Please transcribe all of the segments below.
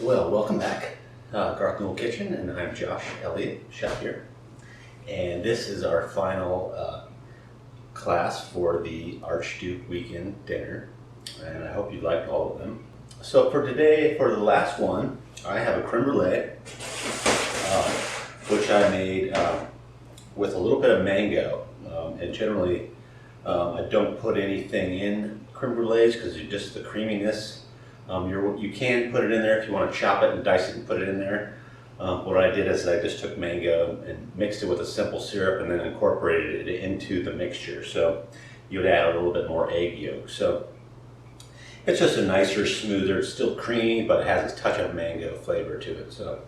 Well, welcome back. Garth Newel Kitchen, and I'm Josh Elliott, chef here. And this is our final class for the Archduke weekend dinner. And I hope you liked all of them. So for today, for the last one, I have a creme brulee, which I made with a little bit of mango. And generally, I don't put anything in creme brulees because just the creaminess. You can put it in there if you want to chop it and dice it and put it in there. What I did is I just took mango and mixed it with a simple syrup and then incorporated it into the mixture. So you would add a little bit more egg yolk. So it's just a nicer, smoother, it's still creamy, but it has a touch of mango flavor to it. So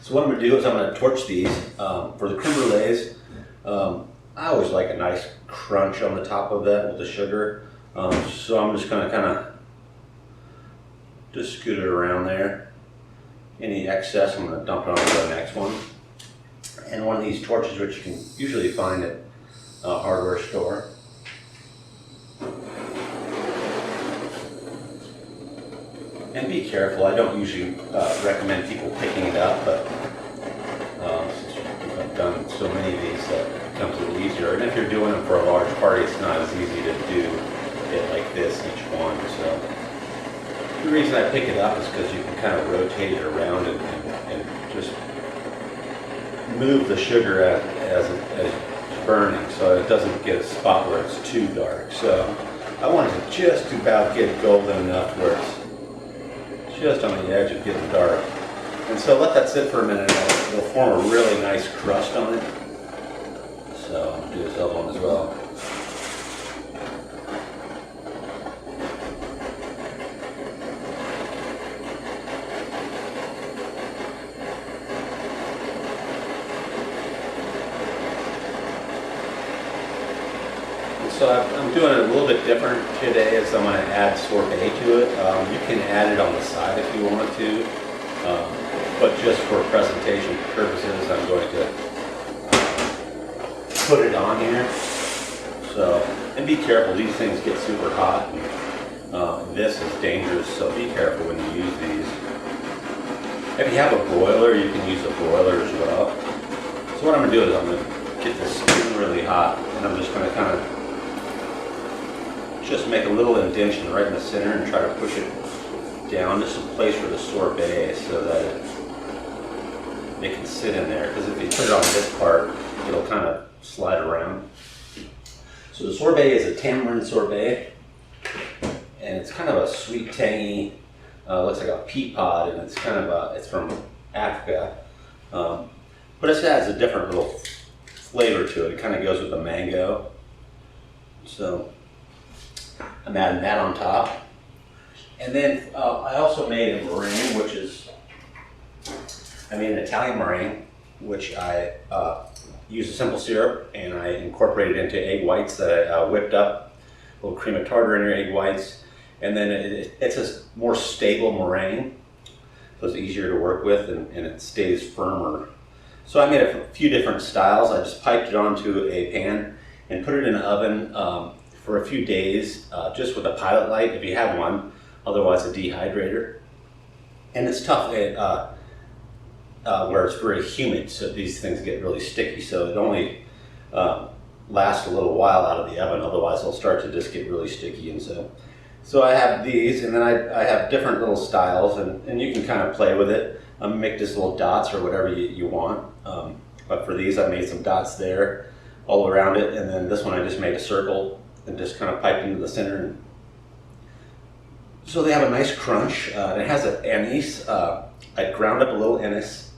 what I'm going to do is I'm going to torch these. For the creme brulees, I always like a nice crunch on the top of that with the sugar. So I'm just going to kind of just scoot it around there. Any excess, I'm going to dump it onto the next one. And one of these torches, which you can usually find at a hardware store. And be careful, I don't usually recommend people picking it up, but since I've done so many of these, it becomes a little easier. And if you're doing them for a large party, it's not as easy to do it like this, each one. So the reason I pick it up is because you can kind of rotate it around and just move the sugar as it's burning so it doesn't get a spot where it's too dark. So I want it to just about get golden enough where it's just on the edge of getting dark. And so let that sit for a minute and it'll form a really nice crust on it. So I'll do this other one as well. So I'm doing it a little bit different today as I'm going to add sorbet to it. You can add it on the side if you want to, but just for presentation purposes I'm going to put it on here. So, and be careful, these things get super hot and this is dangerous, so be careful when you use these. If you have a broiler, you can use a broiler as well. So what I'm going to do is I'm going to get this skin really hot and I'm just going to kind of just make a little indentation right in the center and try to push it down to some place for the sorbet so that it can sit in there. Because if you put it on this part, it'll kind of slide around. So the sorbet is a tamarind sorbet, and it's kind of a sweet, tangy, looks like a pea pod, and it's kind of it's from Africa, but it has a different little flavor to it. It kind of goes with the mango. So I'm adding that on top. And then I also made a meringue, I made an Italian meringue, which I used a simple syrup and I incorporated into egg whites that I whipped up, a little cream of tartar in your egg whites. And then it's a more stable meringue, so it's easier to work with and it stays firmer. So I made a few different styles. I just piped it onto a pan and put it in the oven for a few days, just with a pilot light if you have one, otherwise a dehydrator. And it's tough where it's very humid, so these things get really sticky, so it only lasts a little while out of the oven, otherwise they'll start to just get really sticky. And so I have these, and then I have different little styles, and you can kind of play with it. Make just little dots or whatever you want. But for these I made some dots there all around it, and then this one I just made a circle and just kind of piped into the center. So they have a nice crunch. It has an anise. I ground up a little anise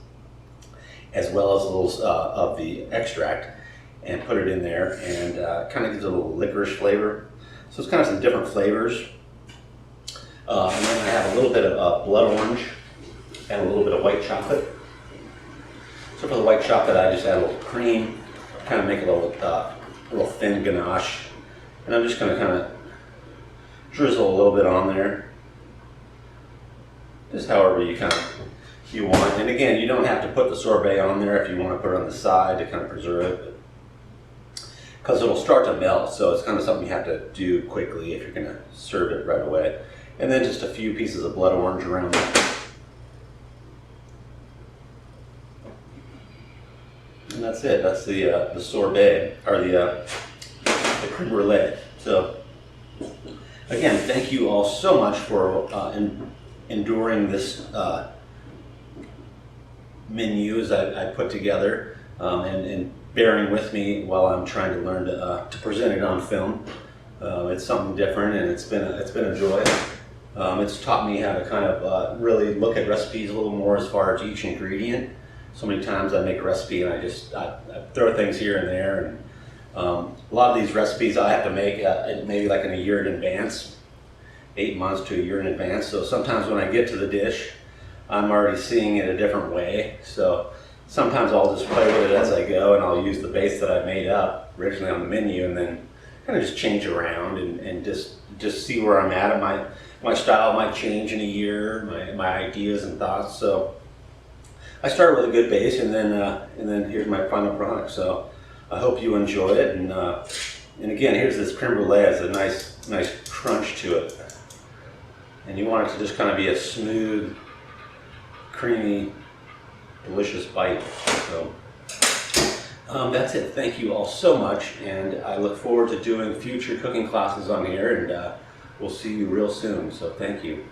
as well as a little of the extract and put it in there, and kind of gives a little licorice flavor. So it's kind of some different flavors. And then I have a little bit of blood orange and a little bit of white chocolate. So for the white chocolate I just add a little cream, kind of make a little thin ganache. And I'm just going to kind of drizzle a little bit on there, just however you want. And again, you don't have to put the sorbet on there if you want to put it on the side to kind of preserve it, because it'll start to melt. So it's kind of something you have to do quickly if you're going to serve it right away. And then just a few pieces of blood orange around that's it. That's the sorbet, or the creme brulee. So again, thank you all so much for enduring this menu as I put together, and bearing with me while I'm trying to learn to present it on film. It's something different, and it's been a joy. It's taught me how to kind of really look at recipes a little more as far as each ingredient. So many times I make a recipe and I throw things here and there, and a lot of these recipes I have to make maybe like in a year in advance, 8 months to a year in advance. So sometimes when I get to the dish, I'm already seeing it a different way. So sometimes I'll just play with it as I go, and I'll use the base that I made up originally on the menu, and then kind of just change around and just see where I'm at. My style might change in a year, my ideas and thoughts. So I started with a good base, and then here's my final product. So I hope you enjoy it, and again, here's this creme brulee. Has a nice crunch to it, and you want it to just kind of be a smooth, creamy, delicious bite. So that's it. Thank you all so much, and I look forward to doing future cooking classes on here, and we'll see you real soon. So thank you.